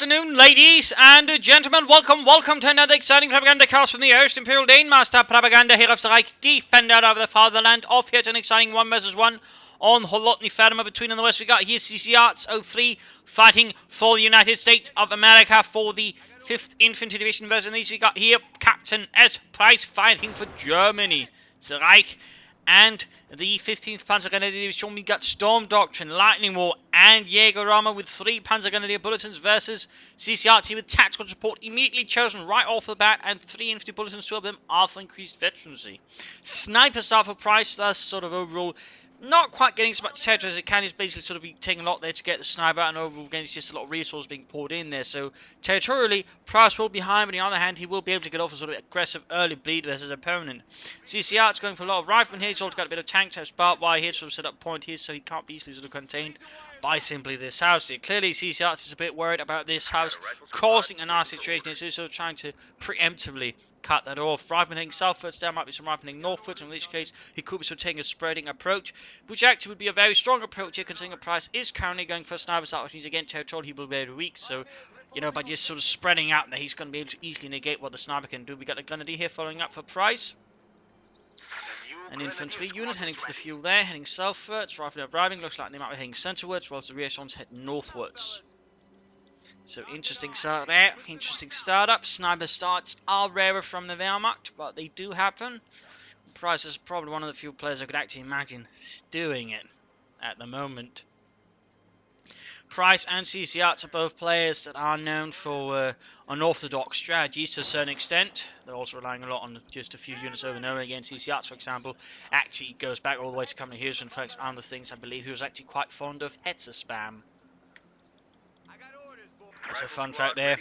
afternoon, ladies and gentlemen. Welcome to another exciting Propagandacast from the Host Imperial Dane Master Propaganda here of the Reich, defender of the fatherland. Off here to an exciting 1 vs 1 on Holotny Ferma. Between on the west, we got here Ccarts 03 fighting for the United States of America for the 5th Infantry Division versus these. We got here Captain S. Price fighting for Germany, the Reich. And the 15th Panzergrenadier Division, we got Storm Doctrine, Lightning War, and Jägerarmor with 3 Panzergrenadier bulletins versus Ccarts with tactical support immediately chosen right off the bat, and 3 infantry bulletins, 2 of them are for increased veterancy. Sniper start for Price, that's sort of overall not quite getting as much territory as it can. It's basically sort of be taking a lot there to get the sniper, and overall again it's just a lot of resources being poured in there. So territorially, Price will be high, but on the other hand, he will be able to get off a sort of aggressive early bleed versus his opponent. Ccarts going for a lot of riflemen here. He's also got a bit of tank type spark wire here, sort of set up point here, so he can't be easily sort of contained by simply this house here. Clearly, Ccarts is a bit worried about this house causing a nasty situation, so he's sort of trying to preemptively cut that off. Rifleman heading southwards, there might be some rifleman heading northwards, in which case he could be sort of taking a spreading approach, which actually would be a very strong approach here, considering the Price is currently going for a sniper start, which means again territorial he will be very weak. So, you know, by just sort of spreading out there, he's going to be able to easily negate what the sniper can do. We got a Grenadier here following up for Price. An infantry unit heading for the fuel there, heading southwards. Riflemen arriving, looks like they might be heading centrewards, whilst the rear echelons head northwards. So interesting start there, interesting startup. Sniper starts are rarer from the Wehrmacht, but they do happen. Price is probably one of the few players I could actually imagine doing it at the moment. Price and Ccarts are both players that are known for unorthodox strategies to a certain extent. They're also relying a lot on just a few units over and over again. Ccarts, for example, actually goes back all the way to Company Heroes and folks and the things. I believe he was actually quite fond of Hetzer spam. That's a fun fact there.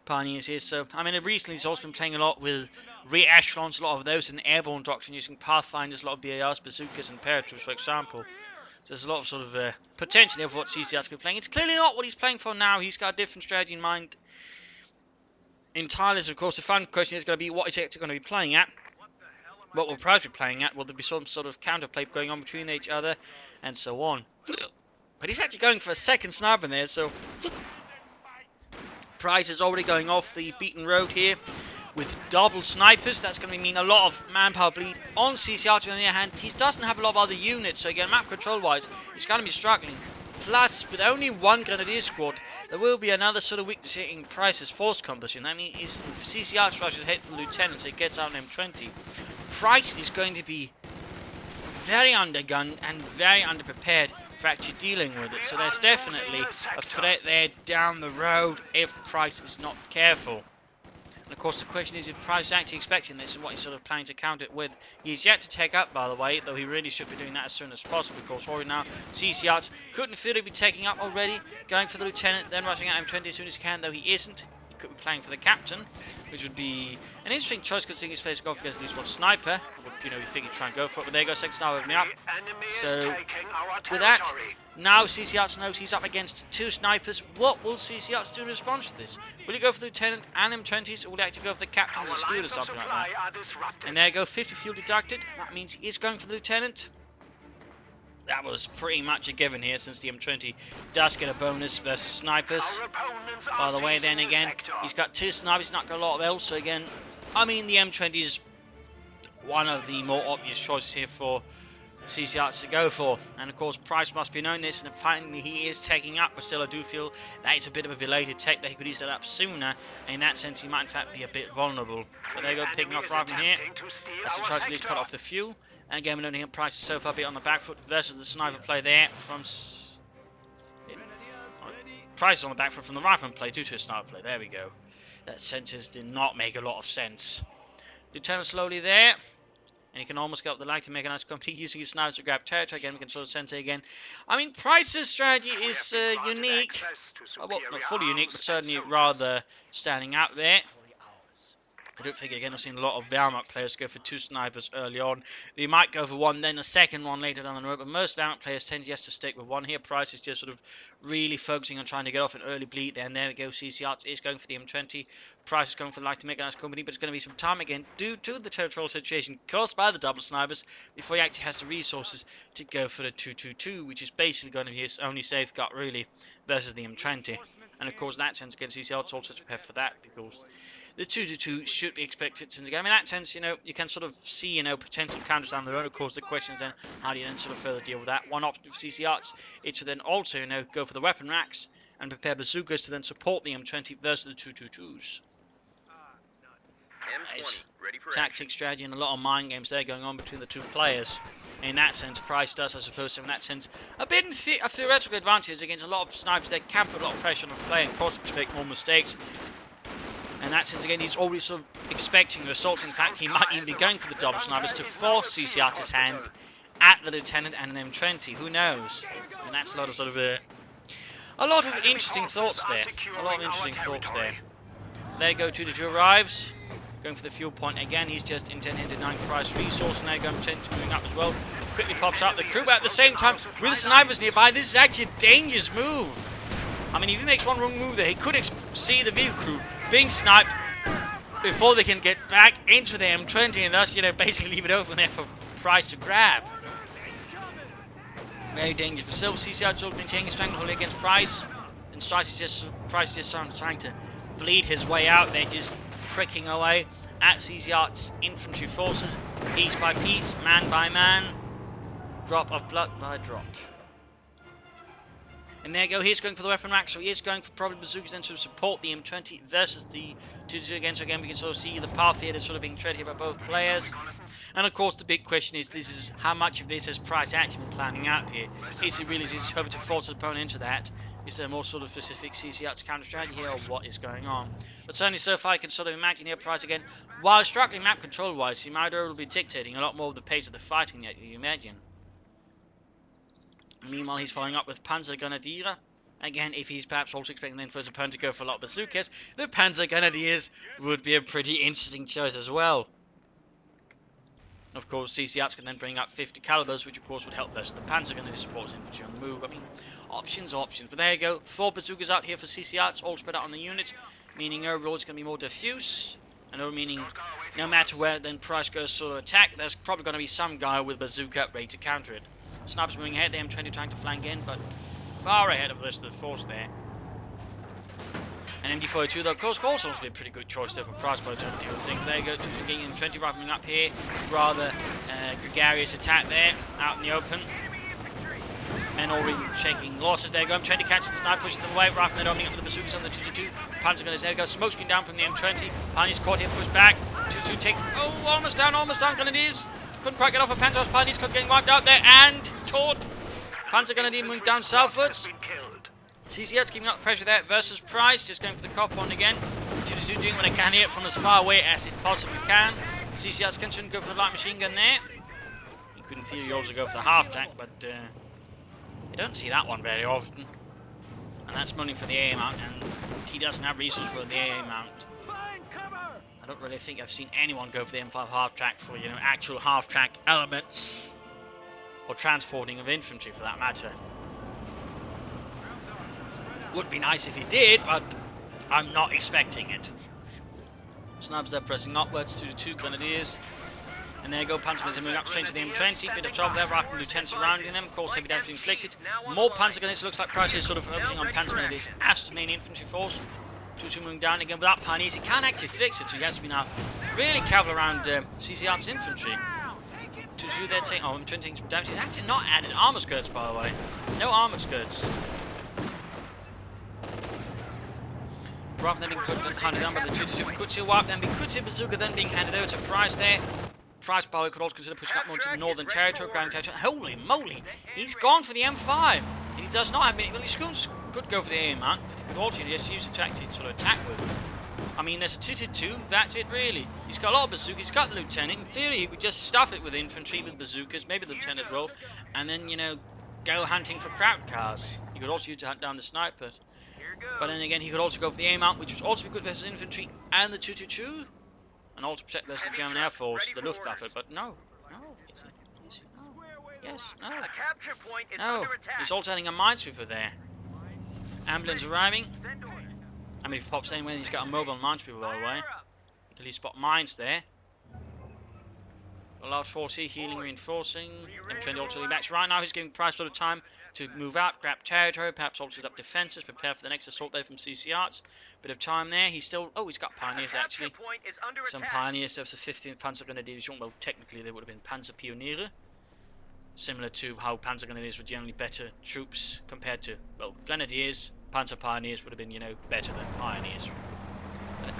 Pioneers here. So, I mean, recently he's also been playing a lot with rear echelons, a lot of those in airborne doctrine using Pathfinders, a lot of BARs, bazookas, and paratroops, for example. So there's a lot of sort of potential of what Ccarts could be playing. It's clearly not what he's playing for now. He's got a different strategy in mind entirely. So, of course, the fun question is going to be what is he actually going to be playing at? What will Price be playing at? Will there be some sort of counterplay going on between each other? And so on. But he's actually going for a second sniper there, so Price is already going off the beaten road here with double snipers. That's going to mean a lot of manpower bleed on Ccarts. On the other hand, he doesn't have a lot of other units, so again, map control wise, he's going to be struggling. Plus, with only one Grenadier squad, there will be another sort of weakness here in Price's force composition. I mean, if Ccarts rushes ahead for the Lieutenant, so he gets out an M20, Price is going to be very undergunned and very underprepared for actually dealing with it. So there's definitely a threat there down the road if Price is not careful. And of course the question is if Price is actually expecting this and what he's sort of planning to counter it with. He's yet to take up, by the way, though he really should be doing that as soon as possible, because right now Ccarts couldn't feel he'd be taking up already, going for the Lieutenant, then rushing out M20 as soon as he can, though he isn't. He could be playing for the Captain, which would be an interesting choice considering his face golf against at least one sniper. You know, you think he'd try and go for it, but there you go, second sniper opening up. So, with that, now Ccarts knows he's up against 2 snipers. What will Ccarts do in response to this? Will he go for the Lieutenant and M20s, or will he actually go for the Captain or the Steward or something like that? And there you go, 50 fuel deducted. That means he is going for the Lieutenant. That was pretty much a given here, since the M20 does get a bonus versus snipers. By the way, then again, he's got 2 snipers, not got a lot of else. So again, I mean, the M20 is one of the more obvious choices here for Ccarts to go for. And of course, Price must be knowing this, and finally he is taking up, but still I do feel that it's a bit of a belated tech, that he could ease that up sooner, and in that sense he might in fact be a bit vulnerable. But there you go, picking off rifleman here, as he tries to at least cut off the fuel. And again, we're learning Price is so far a bit on the back foot versus the sniper play there from Price is on the back foot from the rifleman play due to his sniper play. There we go. That sentence did not make a lot of sense. Lieutenant slowly there, and he can almost get up the line to make a nice company using his snipers to grab territory. Again, we can sort of sense it again. I mean, Price's strategy is unique. Well, not fully unique, but certainly rather standing out there. I don't think, again, I've seen a lot of Wehrmacht players go for 2 snipers early on. They might go for 1, then a second one later down the road, but most Wehrmacht players tend just to stick with 1 here. Price is just sort of really focusing on trying to get off an early bleed there, and there we go. Ccarts is going for the M20. Price is going for the light to make a nice company, but it's going to be some time again due to the territorial situation caused by the double snipers before he actually has the resources to go for the 222, which is basically going to be his only safeguard, really, versus the M20. And of course, in that sense, again, CCRs also to prepare for that, because the 2-2-2 should be expected to again. In that sense, you can sort of see, potential counters down the road. Of course, the question is then, how do you then sort of further deal with that? One option for CCRs is to then also, go for the weapon racks and prepare bazookas to then support the M20 versus the 2-2-2s. Nice tactic, strategy, and a lot of mind games there going on between the two players. In that sense, Price does, I suppose, in that sense, a bit of theoretical advantage against a lot of snipers. They can put a lot of pressure on the player and cause him to make more mistakes. In that sense, again, he's always sort of expecting the assaults. In fact, he might even be going for the double snipers to force CCR's hand at the lieutenant and an M20. Who knows? And that's a lot of sort of a lot of interesting thoughts there. There you go, 2-2 arrives. Going for the fuel point again. He's just intending to deny Price resource. And there you go, M20 moving up as well. Quickly pops up the crew, but at the same time, with the snipers nearby, this is actually a dangerous move. I mean, if he makes one wrong move there, he could see the vehicle crew being sniped before they can get back into the M20 and thus, basically leave it open there for Price to grab. Very dangerous for Silver. CCR still maintaining his stranglehold against Price. And Price is just trying to bleed his way out there, just pricking away at CCR's infantry forces, piece by piece, man by man, drop of blood by drop. And there you go, he's going for the weapon rack, so he is going for probably bazookas then to support the M20 versus the 2-2 again. So again, we can sort of see the path here that's sort of being tread here by both players. And of course, the big question is how much of this has Price actually been planning out here? Is he really just hoping to force his opponent into that? Is there more sort of specific CCR's counter strategy here, or what is going on? But certainly so far, I can sort of imagine here Price again, while struggling map control wise, he might be dictating a lot more of the pace of the fighting than you imagine. Meanwhile, he's following up with Panzer Grenadier. Again, if he's perhaps also expecting then for his opponent to go for a lot of bazookas, the Panzer Grenadiers would be a pretty interesting choice as well. Of course, CCRs can then bring up 50 calibers, which of course would help versus the Panzer Grenadier supports infantry on the move. I mean, options. But there you go, 4 bazookas out here for CCRs, all spread out on the units, meaning overall it's going to be more diffuse. And meaning, no matter where then Price goes to attack, there's probably going to be some guy with a bazooka ready to counter it. Snipers moving ahead, the M20 trying to flank in, but far ahead of the rest of the force there. And MD42, though, of course, also be a pretty good choice there for Price by the time you think. There you go, getting M20 rifling up here. Rather gregarious attack there, out in the open. Men already shaking losses. There you go, M20 catches the sniper, pushes them away. Rifling opening up with the bazookas on the 2-2-2. Panzer Gunners, there you go, smoke screen down from the M20. Pioneers caught here, pushed back. 2-2 take, almost down, Grenadiers. Couldn't quite get off of Panzer's Pioneers, getting wiped out there, and taught. Panzer Grenadier moving down southwards. CCR's keeping up pressure there versus Price, just going for the cop on again. 2-2 doing what they can here from as far away as it possibly can. CCR's continuing to go for the light machine gun there. You could in theory also go for the half track, but you don't see that one very often. And that's money for the AA mount, and he doesn't have resources for the AA mount. I don't really think I've seen anyone go for the M5 half track for, actual half track elements. Or transporting of infantry for that matter. Would be nice if he did, but I'm not expecting it. Snipers there pressing upwards, 2-2 Grenadiers. And there you go, Panzer moving up straight to the M20. Bit of trouble there, rifle lieutenants surrounding them. Of course, heavy damage inflicted. More Panzer Grenadiers. Looks like Price is sort of focusing on Panzer Grenadiers as the main infantry force. 2-2 moving down again without Pioneers. He can't actually fix it, so he has to be now really careful around CCR's infantry. 2-2 there taking, M20 taking some damage. He's actually not added armor skirts, by the way. No armor skirts. Rather than being handed down by the 2-2 Mikutsu wipe, then Mikutsu bazooka then being handed over to Price there. Price, by the way, could also consider pushing up more to the northern territory, ground territory. Holy moly, he's gone for the M5. And he does not have many. Well, he could go for the AA mount, but he could also just use the tactic to sort of attack with. I mean, there's a 2-2-2, that's it really. He's got a lot of bazookas, he's got the lieutenant. In theory, he would just stuff it with infantry, with bazookas, maybe the lieutenant as well, and then, go hunting for crowd cars. He could also use to hunt down the snipers. But then again, he could also go for the A mount, which would also be good versus infantry and the 2-2-2. And also protect versus the German Air Force, the Luftwaffe, but no. Is it? No. Yes, no. No, he's also adding a minesweeper there. Ambulance arriving. I mean, if he pops anywhere, he's got a mobile minesweeper, by the way. Till he spot mines there. A large force here, healing, reinforcing. M20 also max. Right now he's giving Price a lot of time to move out, grab territory, perhaps also set up defences, prepare for the next assault there from Ccarts. Bit of time there. He's still... Oh, he's got Pioneers actually. Some Pioneers. There's the 15th Panzer Grenadier. Well, technically they would have been Panzer Pioniere. Similar to how Panzer Grenadiers were generally better troops compared to, well, Grenadiers. Panzer Pioneers would have been, you know, better than Pioneers.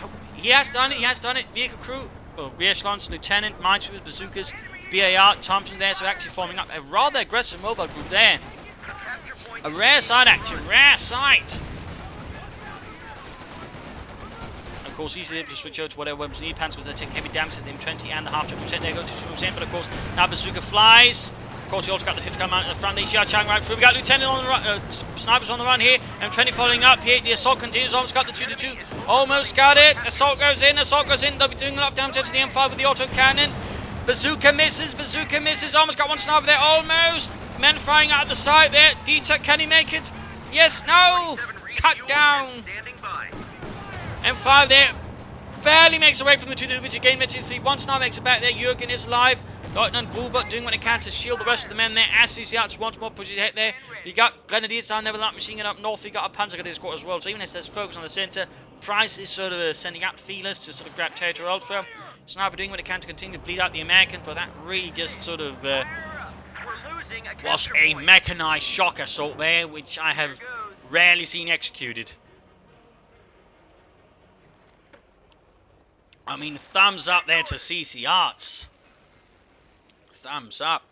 Oh, he has done it. Vehicle crew. Well, rear echelons, Lieutenant, Minesweepers, Bazookas, BAR, Thompson there, so actually forming up a rather aggressive mobile group there. A rare sight, actually, rare sight. Of course, he's able to switch over to whatever weapons need. Panzers they take heavy damage as the M20 and the half-track percent there go to moves in, but of course, now Bazooka flies. Of course, he also got the 5th gun mount in the front. They see Chang right through. We got Lieutenant on the run, snipers on the run here. M20 following up here. The assault continues. Almost got the 2-2. Almost got it. Assault goes in. They'll be doing a lot of damage to the M5 with the auto cannon. Bazooka misses. Almost got one sniper there. Almost. Men firing out of the side there. D-Tech, can he make it? Yes. No. Cut down. M5 there. Barely makes away from the 2-2, which again makes it 3. One sniper makes it back there. Jürgen is alive. Lieutenant Gruber doing what he can to shield the rest of the men there. As Ccarts once more pushes ahead there. You got Grenadiers down there with that machine gun up north. You got a Panzer Grenadier squad as well. So even as there's focus on the centre, Price is sort of sending out feelers to sort of grab territory elsewhere. Sniper doing what he can to continue to bleed out the Americans, but that really just sort of was a mechanised shock assault there, which I have rarely seen executed. I mean, thumbs up there to Ccarts. Thumbs up.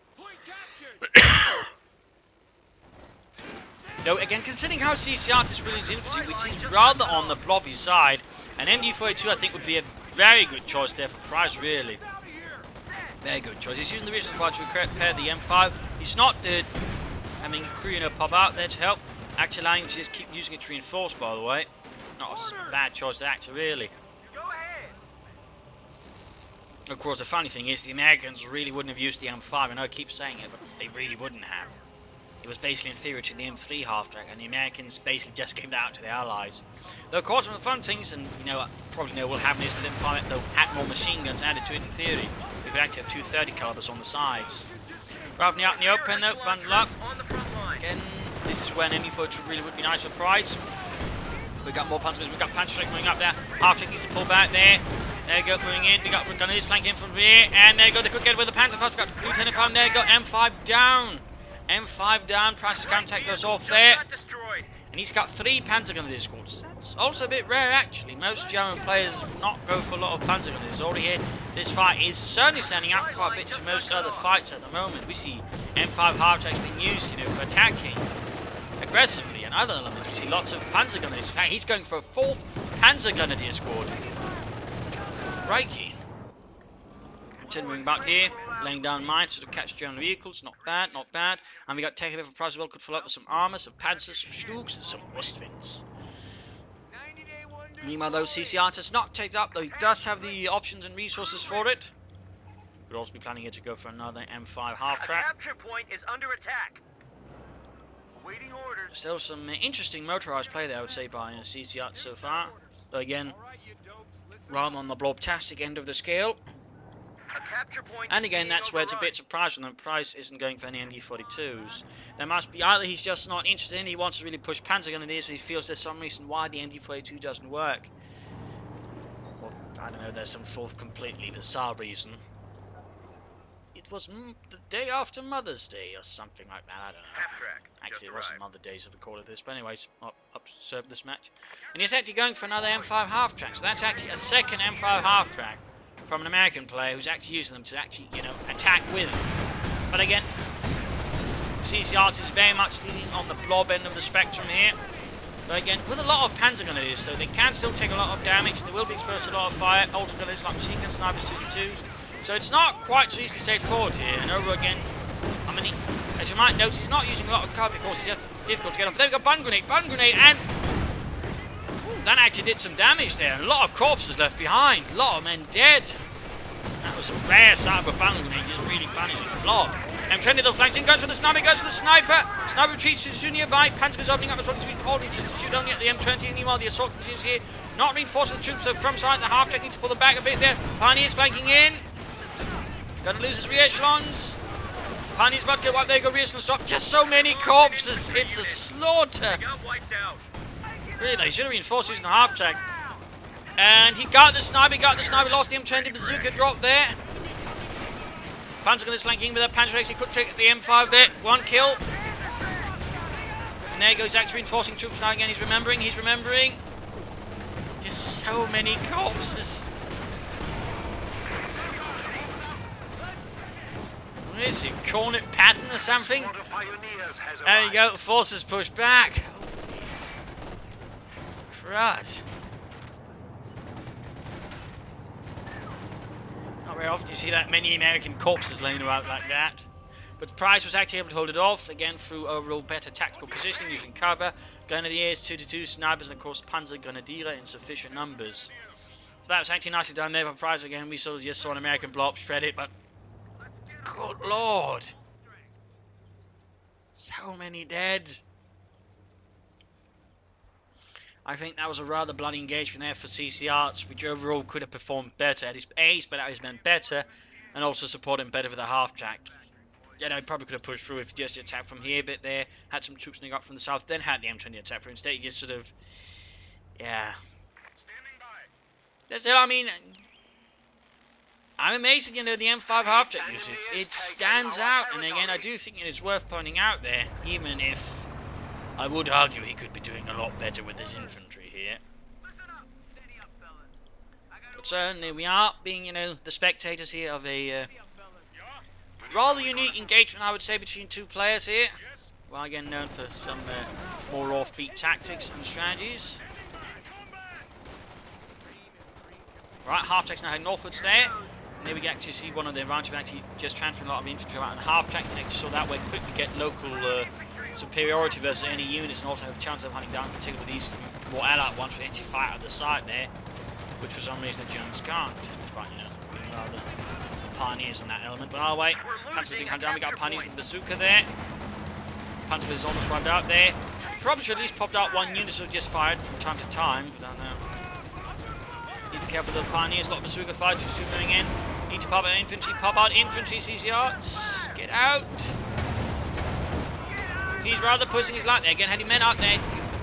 Though again, considering how Ccarts is really his infantry, which is rather on the floppy side, an MD-42 I think would be a very good choice there for Price, really. Very good choice. He's using the reason why to repair the M5. He's not having a crew, you know, pop out there to help. Actually allowing him to just keep using it to reinforce, by the way. Not a bad choice there, actually, really. Of course, the funny thing is, the Americans really wouldn't have used the M5. I know I keep saying it, but they really wouldn't have. It was basically inferior to the M3 half-track, and the Americans basically just gave that out to the Allies. Though, of course, one of the fun things, and you know, probably know will happen, is that the M5 though had more machine guns added to it in theory. We could actually have 230 calibers on the sides. Rather than out in the open, though, bundle up. Again, this is where an MD-42 really would be nice for Price. We've got more Panzers, we've got Panzer coming up there. Half-track needs to pull back there. There you go, moving in. We got Grenadiers flanking in from here, and there you go. They could get with the Panzer. We've got Lieutenant Farm. There you go. M5 down. M5 down. Price's contact goes off there, and he's got 3 Panzer Grenadier squads. That's also a bit rare, actually. Most German players not go for a lot of Panzer Grenadiers. Already here, this fight is certainly standing out quite a bit to most other fights at the moment. We see M5 half-tracks being used, you know, for attacking aggressively, and other elements. We see lots of Panzer Grenadiers. In fact, he's going for a 4th Panzer Grenadier squad. Crikey. Continuing back here, laying down mines to catch German vehicles. Not bad, not bad. And we got taken over Price as well. Could fill up with some armor, some panzers, some Stugs, and some Ostwinds. Meanwhile, though, Ccarts has not taken up, though he does have the options and resources for it. Could also be planning here to go for another M5 half-track. Capture point is under attack. Awaiting orders. Still some interesting motorized play there, I would say, by Ccarts so far. Though again, rather on the blobtastic end of the scale. And again, that's where it's a bit surprising that Price isn't going for any MD-42s. There must be either he's just not interested in, he wants to really push Panzer Grenadiers, so he feels there's some reason why the MD-42 doesn't work. Or, I don't know, there's some fourth completely bizarre reason. It was the day after Mother's Day or something like that, I don't know. Actually, it wasn't Mother's Day, so we call it this. But anyways, up to serve this match. And he's actually going for another M5 half-track, so that's actually a second M5 half-track from an American player who's actually using them to actually, you know, attack with them. But again, Ccarts is very much leaning on the blob end of the spectrum here. But again, with a lot of Panzer Grenadiers, so they can still take a lot of damage. They will be exposed to a lot of fire. Ultra Grenadiers like machine gun snipers, 222s. So it's not quite so easily straightforward here. And over again, I mean, as you might notice, he's not using a lot of cover because it's just difficult to get off. But there we go, bun grenade, and that actually did some damage there. A lot of corpses left behind, a lot of men dead. That was a rare sight of a bun grenade, just really banishing the blob. M20 though flanks in, goes for the sniper, Sniper retreats too nearby. Panzer is opening up as well as we holding to shoot only at the M20. And meanwhile, the assault continues here. Not reinforcing the troops, so from side, the half-track needs to pull them back a bit there. Pioneers flanking in. Gonna lose his re-echelons. Panny's about to get wiped. There you go, re-echelon stop. Just so many corpses. It's a slaughter. They got wiped out. Really, they should have reinforced using the half-track. And he got the sniper, lost the M20, bazooka drop there. Panzer gun is flanking with a Panzer X, he could take the M5 there, 1 kill. And there goes actually reinforcing troops now again, he's remembering. Just so many corpses. What is it, Cornet Patton or something? There you go, forces pushed back. Crud. Not very often you see that many American corpses laying about like that. But Price was actually able to hold it off, again through overall better tactical positioning using cover, Grenadiers, 2-2, snipers, and of course Panzer Grenadier in sufficient numbers. So that was actually nicely done there by Price again. We just saw an American blow up shred it, but good lord. So many dead. I think that was a rather bloody engagement there for Ccarts, which overall could have performed better at his pace, but that was meant better, and also supporting better with the half-track. You know, he probably could have pushed through if he just attacked from here a bit there, had some troops coming up from the south, then had the M20 attack through. Instead, he just sort of, yeah. That's it, I mean, I'm amazed at, you know, the M5 half-track usage. It stands out, and again, I do think it is worth pointing out there, even if I would argue he could be doing a lot better with his infantry here. But certainly we are being, you know, the spectators here of a rather unique engagement, I would say, between two players here. Well, again, known for some more offbeat tactics and strategies. Right, half-track's now heading northwards there. And there we can actually see one of the advantages of actually just transferring a lot of infantry out and half-track, so that way quickly get local superiority versus any units, and also have a chance of hunting down particularly these more allied ones for actually fight at the side there, which for some reason the Germans can't, despite, you know, being rather pioneers in that element. But wait, Panzer being hunted down, we got pioneers with bazooka there. Panzer is almost wiped out there. Probably should at least popped out one unit, so just fired from time to time. I don't know. Need to be careful with the pioneers, a lot of bazooka fire, 2-2 moving in. Need to pop out infantry, Ccarts, get out. He's rather pushing his light there. Again, had he men out there,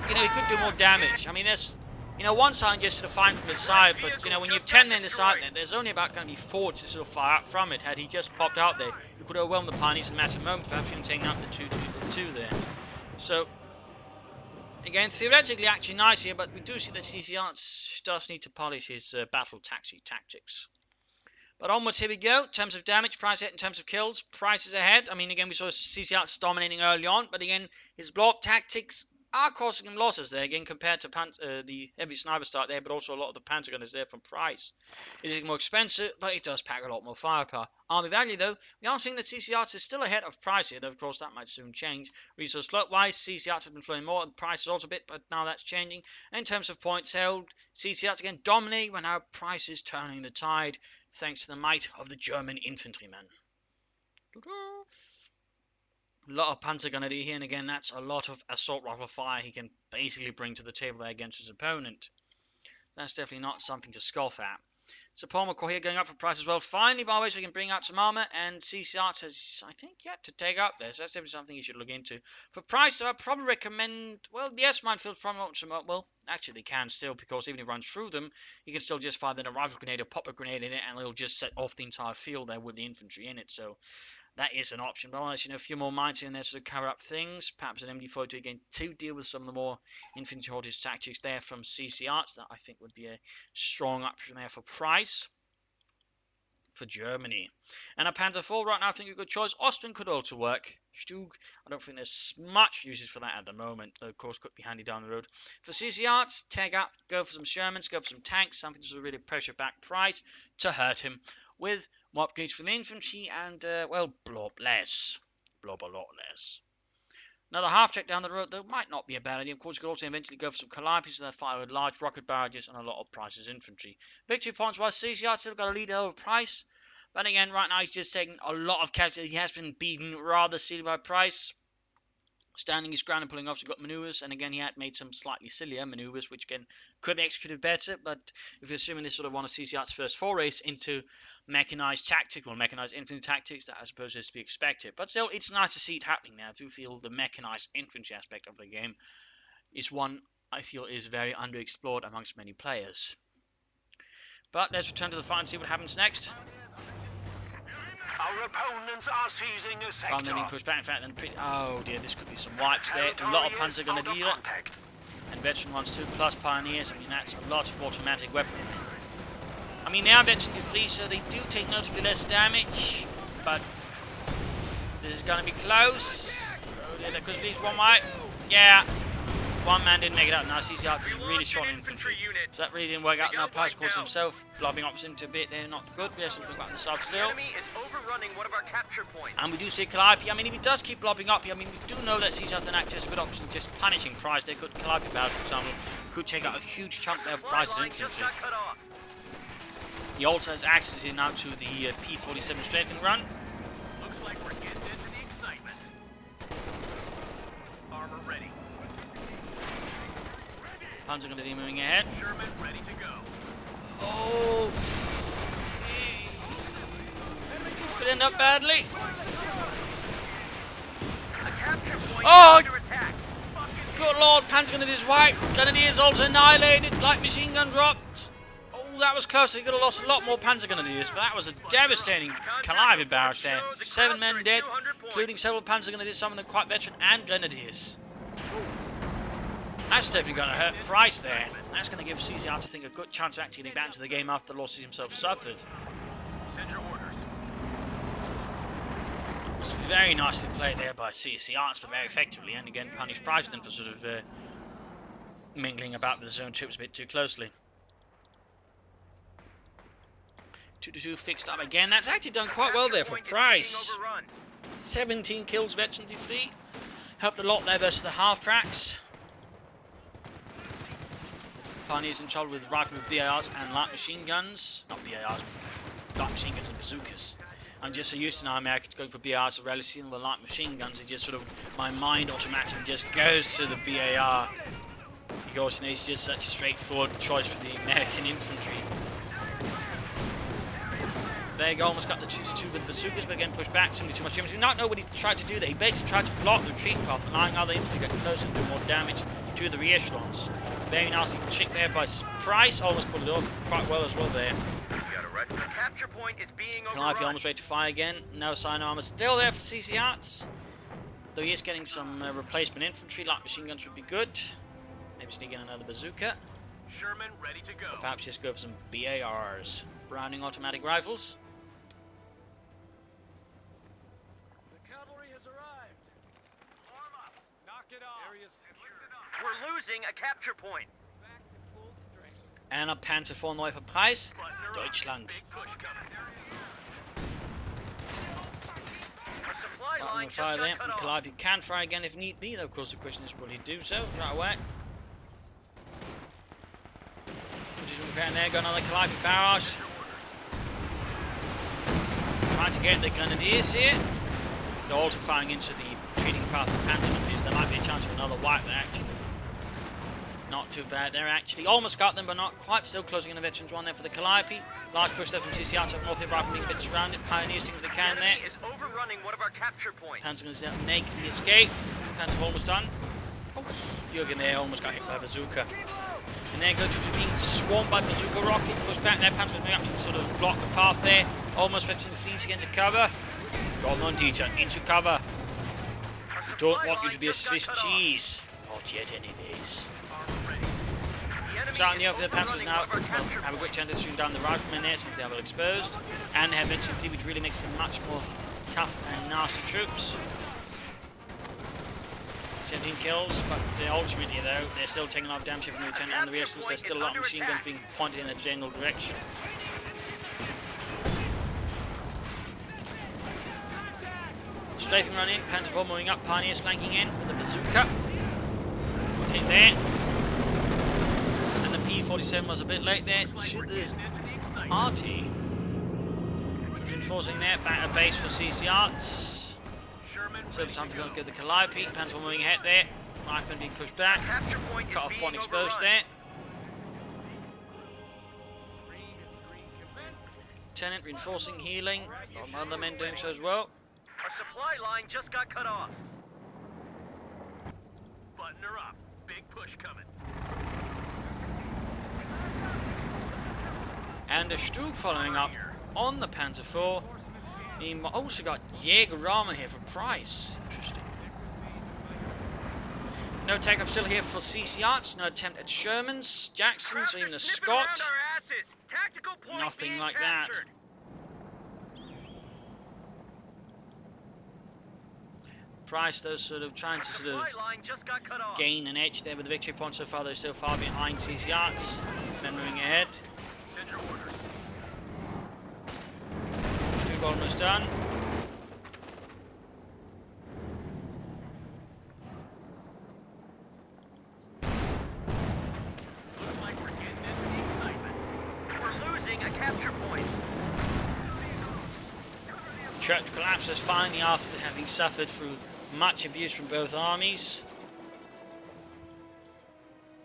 you know, he could do more damage. I mean, there's, you know, one side just sort of fine from his side, but, you know, when you have 10 men inside there, there's only about going to be 4 to sort of fire out from it. Had he just popped out there, he could have overwhelmed the pioneers in a matter of moments, perhaps even taking out the 2 there. So, again, theoretically actually nice here, but we do see that Ccarts does need to polish his battle taxi tactics. But onwards, here we go. In terms of damage, Price ahead. In terms of kills, Price is ahead. I mean, again, we saw Ccarts dominating early on, but again, his blow-up tactics are causing him losses there, again, compared to the heavy sniper start there, but also a lot of the Panzer gunners there from Price. It is more expensive, but it does pack a lot more firepower. Army value, though, we are seeing that Ccarts is still ahead of Price here, though, of course, that might soon change. Resource slot-wise, Ccarts has been flowing more, and Price is also a bit, but now that's changing. And in terms of points held, Ccarts again dominating, when now Price is turning the tide, thanks to the might of the German infantrymen. A lot of Panzer Grenadier here, and again, that's a lot of assault rifle fire he can basically bring to the table there against his opponent. That's definitely not something to scoff at. So Paul McCoy here going up for Price as well. Finally, by the way, so we can bring out some armor, and Ccarts has, I think, yet to take up there, so that's definitely something you should look into. For Price, though, I'd probably recommend, well, the S-minefields probably won't some up. Well, actually they can still, because even if he runs through them, you can still just fire then a rifle grenade or pop a grenade in it, and it'll just set off the entire field there with the infantry in it, so that is an option. But unless, you know, a few more mines in there to cover up things, perhaps an MD-42 again to deal with some of the more infantry holders tactics there from Ccarts, that I think would be a strong option there for Price. For Germany. And a Panzer IV right now, I think a good choice. Ostman could also work. Stug, I don't think there's much uses for that at the moment, though of course could be handy down the road. For Ccarts, tag up, go for some Shermans, go for some tanks, something to really pressure back Price to hurt him, with more upgrades for the infantry and, well, blow up less. Blow up a lot less. Another half-track down the road, though, might not be a bad idea. Of course, you could also eventually go for some Calliopes that fire with large rocket barrages and a lot of Price's infantry. Victory points-wise, Ccarts still got a lead over Price. But again, right now he's just taking a lot of casualties. He has been beaten rather severely by Price. standing his ground and pulling off. So got maneuvers, and again he had made some slightly sillier maneuvers, which again could be executed better. But if you're assuming this sort of one of CCR's first forays into mechanized tactics, well, mechanized infantry tactics, that I suppose is to be expected. But still, it's nice to see it happening now. I do feel the mechanized infantry aspect of the game is one I feel is very underexplored amongst many players. But let's return to the fight and see what happens next. Our opponents are seizing a sector. Finally being pushed back. In fact, then oh dear, this could be some wipes there. A lot of Panzer going to deal it. And veteran ones too, plus pioneers. I mean, that's a lot of automatic weaponry. I mean, they are veteran defleet, so they do take notably less damage. But this is going to be close. Oh dear, there could be one wipe. Yeah. One man didn't make it out. Now Ccarts is really strong infantry. So that really didn't work out. Now Price, of course, himself blobbing opposite a bit there. Not good. We have something about the south still. And we do see Calliope. I mean, if he does keep blobbing up here, I mean, we do know that Ccarts and acts as a good option, just punishing Price. They could Calliope battle, for example, could take out a huge chunk there of Price's infantry. He also has access in now to the P-47 strafing run. Looks like we're getting into the excitement. Armor ready. Panzer going to be moving ahead. Sherman ready to go. Oh, this could end up badly. Oh, good lord, Panzer Grenadiers wiped. Grenadiers also annihilated. Light machine gun dropped. Oh, that was close. He could have lost a lot more Panzer Grenadiers, but that was a devastating Calliope barrage there. 7 men dead, including several Panzer Grenadiers, some of them quite veteran, and Grenadiers. That's definitely going to hurt Price there. That's going to give Ccarts, I think, a good chance of actually getting back into the game after the losses himself suffered. Send your orders. It was very nicely played there by Ccarts, but very effectively, and again punished Price then for sort of mingling about with his own troops a bit too closely. 2-2 fixed up again. That's actually done quite well there for Price. 17 kills, veteran defeat. Helped a lot there versus the half tracks. Pioneers in trouble with rifle with BARs and light machine guns. Not BARs, light machine guns and bazookas. I'm just so used to now Americans going for BARs or relatively the light machine guns. It just sort of, my mind automatically just goes to the BAR. Because you know, it's just such a straightforward choice for the American infantry. There you go, almost got the 2-2 with bazookas, but again pushed back, simply too much damage. We do not know what he tried to do there. He basically tried to block the retreat path, allowing other infantry to get close and do more damage to the re-echelons. Very nasty trick there by Price, almost pulled it off quite well as well there. The capture point is being Calliope almost ready to fire again. No sign of armor still there for Ccarts. Though he is getting some replacement infantry, light machine guns would be good. Maybe sneak in another bazooka. Sherman ready to go. Or perhaps just go for some BARs. Browning automatic rifles. The cavalry has arrived. Arm up. Knock it off. We're losing a capture point. Back to full strength. And a Panzer vorne neu for Price. Deutschland. Fire there. Calliope can fire again if need be, though of course the question is will he do so right away. And there, got another Calliope barrage. Trying to get the Grenadiers here. They're also firing into the retreating path of the Panzer Grenadiers. There might be a chance of another wipe there actually. Not too bad. They're actually almost got them, but not quite. Still closing in the veterans one there for the Calliope. Large push there from Ccarts up north here, right from being a bit surrounded. Pioneers doing what they can there. Is overrunning one of our capture points. Panzer going to make the escape. Panzer almost done. Oh, Jürgen there almost got hit by a bazooka. And there goes to being swarmed by bazooka rocket. Push back there. Panzer going up to sort of block the path there. Almost fetching the fleet into cover. Golden on Dieter into cover. Don't want you to be a Swiss cheese. Not yet, anyways. Starting up the Panzers now have a quick chance of shooting down the riflemen there since they have it exposed. And they have infantry, which really makes them much more tough and nasty troops. 17 kills, but ultimately though, they're still taking a lot of damage from the lieutenant and the reactions. There's still a lot of machine guns being pointed in a general direction. Strafing run in, Panzer IV moving up, Pioneers flanking in with the bazooka. Okay, there. And the P-47 was a bit late there to the RT. Troops enforcing there, back at base for Ccarts. So time to go and get the Calliope. Panzer moving ahead there. Rifleman being pushed back. Cut off point exposed there. Lieutenant reinforcing, healing. A lot of other men doing so as well. Our supply line just got cut off. Button her up. Big push coming. And a Stug following up on the Panzer IV. We've also got Jägerrahmen here for Price. Interesting. No take-up still here for CCRs. No attempt at Shermans, Jacksons, or even a Scott. Nothing like that. Price, though, sort of trying to sort of gain an edge there with the victory point so far. They're still far behind CCRs. Men moving ahead. Stug almost done. Looks like we're getting into the excitement. We're losing a capture point. Church collapses finally after having suffered through much abuse from both armies.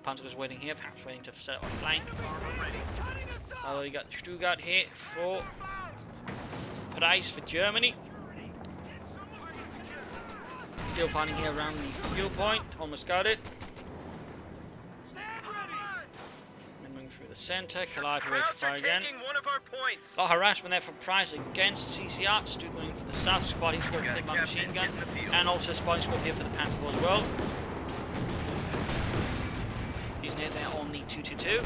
Panzer was waiting here, perhaps waiting to set up a flank. Although you got Stuttgart here for Price for Germany. Still fighting here around the fuel point, almost got it. Moving through the centre, Calliope ready to fire again. A lot of harassment there from Price against CCR. Stug going for the south squad, he's going to take my machine gun. And also a spotting squad here for the Panther as well. He's near there on the 222.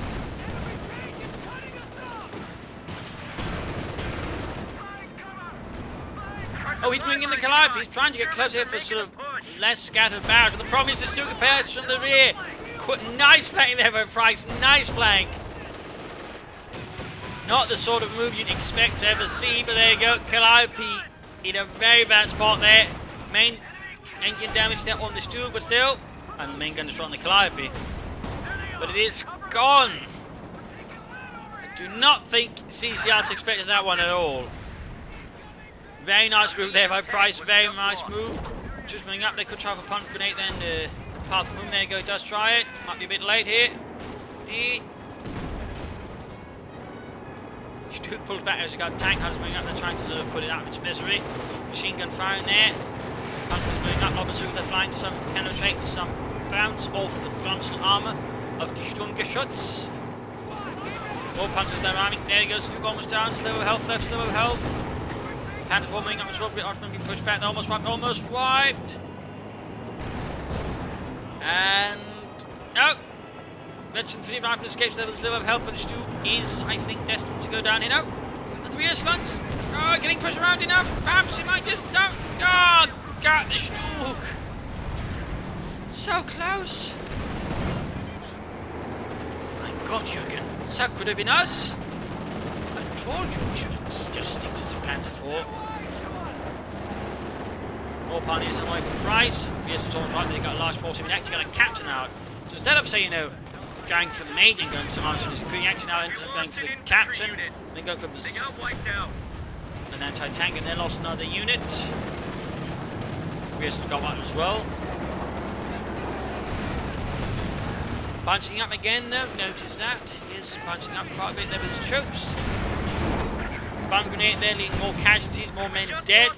Oh, he's moving in the Calliope. He's trying to get close here for sort of less scattered barrage. And the problem is the Stug appears from the rear. Nice flank there by Price. Nice flank. Not the sort of move you'd expect to ever see, but there you go. Calliope in a very bad spot there. Main engine damage there on the Stug, but still. And the main gun is on the Calliope. But it is gone. I do not think CCRs expected that one at all. Very nice move there by Price. Very nice move. Just moving up. They could try for punch grenade then. The path of moon. There you go. Does try it. Might be a bit late here. Stug pulls back as he got tank hunters moving up. They're trying to sort of put it out of its misery. Machine gun firing there. Hunters moving up. Obviously they're flying. Some penetrate, some bounce off the frontal armour of the Sturmgeschütz. More punches there arming. There he goes. Stug almost down. Slow health left. Slow health. Panther forming up as well, Archman being pushed back, almost wiped. And no! Veteran 3 rifle escapes there with a sliver of help, but the Stug is, I think, destined to go down here. No! The rear slunts! Oh, getting pushed around enough! Perhaps he might just. No! Oh, God, the Stug! So close! My God, Jürgen, that could have been us! I told you we should just stick to the Panther 4. More pioneers on the way for Price. Yes, it's almost right, they got a large force. He's actually got a captain out. So instead of, say, you know, going for the main and going so much, he's actually now ends up going for the captain. Then going for an anti-tank, and then lost another unit. Yes, got one as well. Punching up again, though. Notice that. He is punching up quite a bit there with his troops. Bomb grenade there, leading more casualties, more men dead.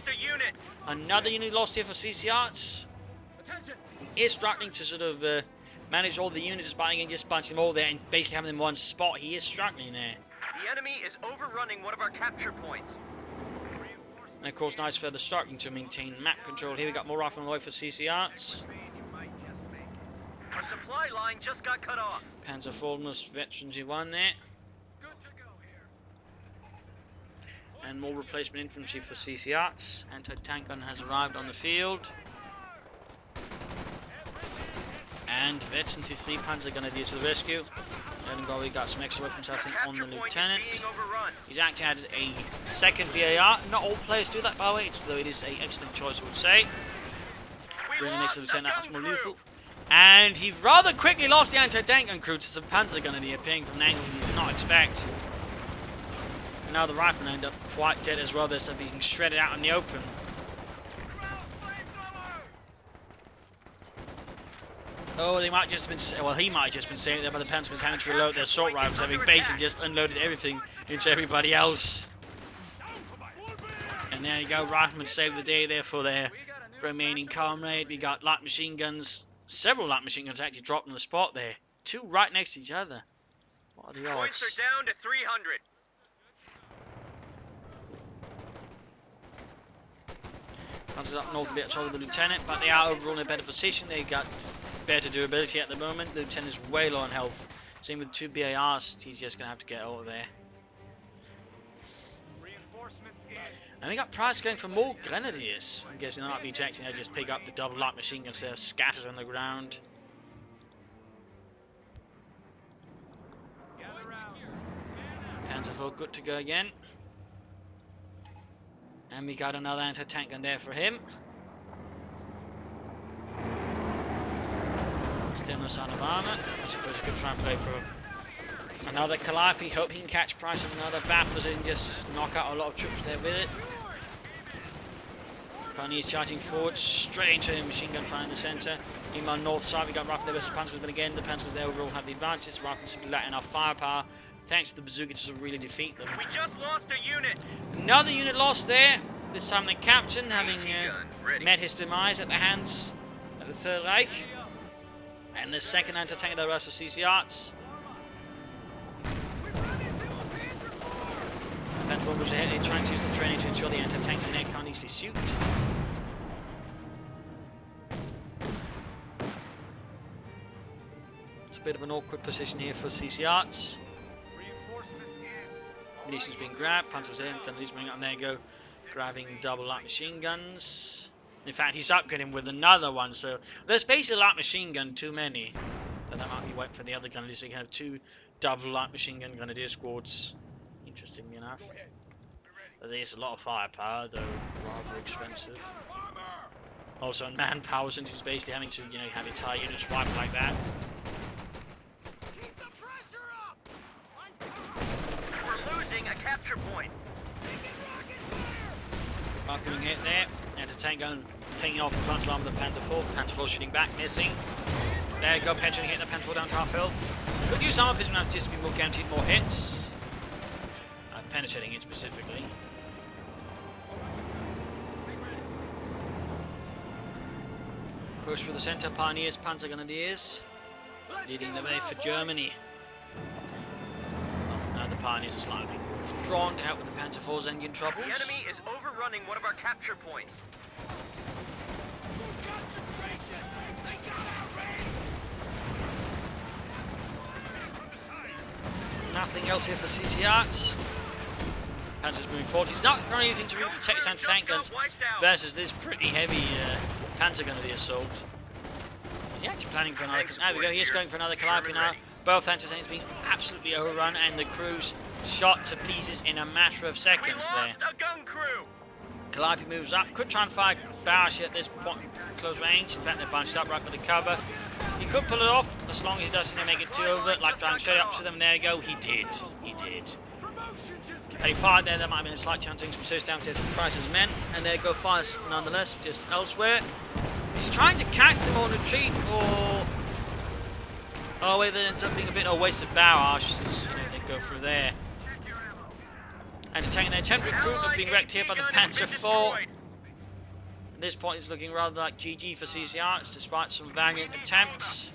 Another unit lost here for CCRs. He is struggling to sort of manage all the units, fighting and just bunching them all there and basically having them in one spot. He is struggling there. The enemy is overrunning one of our capture points. And of course, nice further struggling to maintain map control. Here we got more rifle on the way for CCRs. Our supply line just got cut off. Panzer IV veterans who won there. And more replacement infantry for CCRs. Anti-tank gun has arrived on the field. And veterans 3 Panzer gunner to the rescue. And we got some extra weapons, I think, on the lieutenant. He's actually added a second VAR. Not all players do that, by the way, though it is an excellent choice, I would say. Bringing next to the lieutenant, that's more lethal. And he rather quickly lost the anti-tank gun crew to some Panzer gunner appearing from an angle he did not expect. And now the riflemen end up quite dead as well. They're being shredded out in the open. Oh, they might just have been. Well, he might have just been saying that, but the Panthers was having to reload their assault rifles, having basically just unloaded everything into everybody else. And there you go, Rifleman saved the day there for their remaining comrade. We got light machine guns, several light machine guns actually dropped on the spot there. Two right next to each other. What are the odds? Points are down to 300. Panthers up north a bit taller than the Lieutenant, but they are overall in a better position. They got better durability at the moment. The Lieutenant is way low on health. Same with 2 BARs. He's just going to have to get out of there. And we got Price going for more Grenadiers. I'm guessing they might be ejecting. They just pick up the double light machine guns there, scattered on the ground. Panzerfall good to go again. And we got another anti-tank gun there for him. Still no sign of armor. I suppose he could try and play for another Calliope. Hope he can catch Price on another BAP and just knock out a lot of troops there with it. Pioneers charging forward, straight into him, machine gun fire in the centre. Meanwhile, north side, we got Rifle there versus Panzers, but again, the Panzers there overall have the advantage. Rifle simply lacking enough firepower, thanks to the bazooka to really defeat them. We just lost a unit. Another unit lost there. This time the captain, having met his demise at the hands of the Third Reich. And the second anti-tank of the rest of Ccarts. Pentagon was ahead, trying to use the training to ensure the anti-tank and net can't easily shoot. It's a bit of an awkward position here for Ccarts. Munitions being grabbed, Panzer's in, Gunnery's bringing up, there you go, grabbing double light machine guns. In fact, he's upgrading with another one, so there's basically a light machine gun too many. So that might be waiting for the other Gunneries, so you can have two double light machine gun Grenadier squads. Interesting enough. But there's a lot of firepower, though rather expensive. Also on manpower, since he's basically having to, you know, have entire units wiped like that. Keep the pressure up. We're losing a capture point. Marking hit there. Anti-tank gun pinging off the front line with the Panther 4. Panther 4 shooting back, missing. There you go, penetrating hit the Panther 4 down to half health. Could use armor piercing just to be more guaranteed more hits. Penetrating it specifically. Push for the centre, Pioneers, Panzer Grenadiers, leading the way for Germany. Well, now the Pioneers are slightly withdrawn to help with the Panzer IV's engine troubles. The enemy is overrunning one of our capture points. Nothing else here for Ccarts. Panzer's moving forward. He's not got anything to really protect his anti-tank guns versus this pretty heavy Panzer gun of the assault. Is he actually planning for another? There we go. He's going for another Calliope now. Both anti-tanks being absolutely overrun, and the crew's shot to pieces in a matter of seconds there. A gun crew. Calliope moves up. Could try and fire barrage at this point, close range. In fact, they're bunched up right by the cover. He could pull it off as long as he doesn't make it too over, like trying straight up to them. There you go. He did. He did. And he fired there. There might have been a slight chanting some serious damage to Price's men, and there go fires nonetheless, just elsewhere. He's trying to catch them on retreat, or oh wait, that ends up being a bit of a wasted barrage since they go through there. Anti-tank their temporary recruitment being wrecked here by the Panzer IV. At this point, it's looking rather like GG for Ccarts, despite some valiant attempts.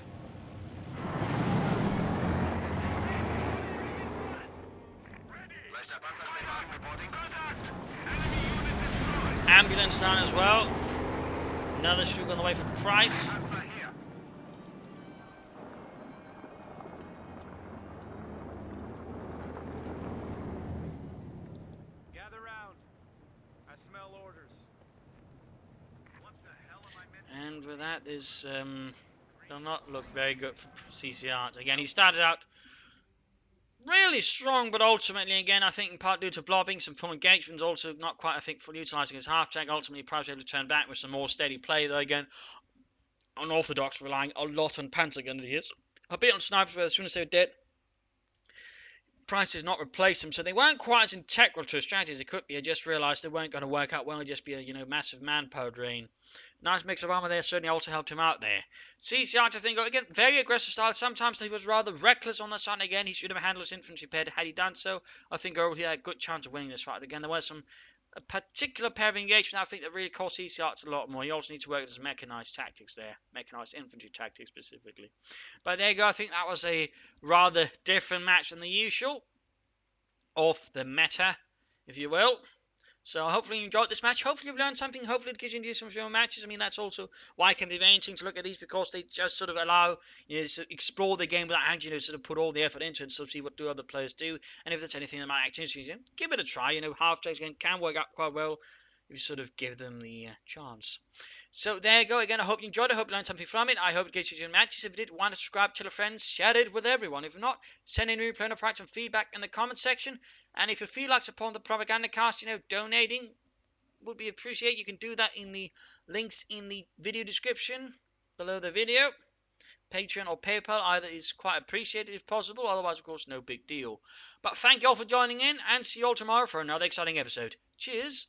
Ambulance down as well. Another shoot on the way for Price. Gather round. I smell orders. What the hell am I missing? And with that, this does not look very good for Ccarts. Again, he started out really strong, but ultimately, again, I think in part due to blobbing, some full engagements, also not quite, I think, fully utilising his half-track. Ultimately, Price was able to turn back with some more steady play, though, again, unorthodox, relying a lot on Panzer Grenadiers. A bit on snipers, but as soon as they were dead, prices not replace them, so they weren't quite as integral to a strategy as they could be. I just realised they weren't going to work out well. It'd just be a massive manpower drain. Nice mix of armour there certainly also helped him out there. Ccarts, I think, again, very aggressive style. Sometimes he was rather reckless on the side. Again, he should have handled his infantry paired. Had he done so, I think overall he had a good chance of winning this fight. Again, there was a particular pair of engagement I think that really cost Ccarts a lot more. You also need to work with his mechanised tactics there, mechanised infantry tactics specifically. But there you go. I think that was a rather different match than the usual, off the meta, if you will. So hopefully you enjoyed this match. Hopefully you've learned something. Hopefully it gives you into some of your matches. I mean, that's also why it can be very interesting to look at these, because they just sort of allow you to explore the game without having to sort of put all the effort into it and sort of see what do other players do. And if there's anything that might actually interest you, give it a try. Half-stakes game can work out quite well if you sort of give them the chance. So there you go. Again, I hope you enjoyed it. I hope you learned something from it. I hope it gets you to matches. If you did, why not subscribe, tell a friend, share it with everyone. If not, send in replay and some feedback in the comment section. And if you feel like supporting the Propagandacast, donating would be appreciated. You can do that in the links in the video description below the video. Patreon or PayPal, either is quite appreciated if possible. Otherwise, of course, no big deal. But thank you all for joining in, and see you all tomorrow for another exciting episode. Cheers!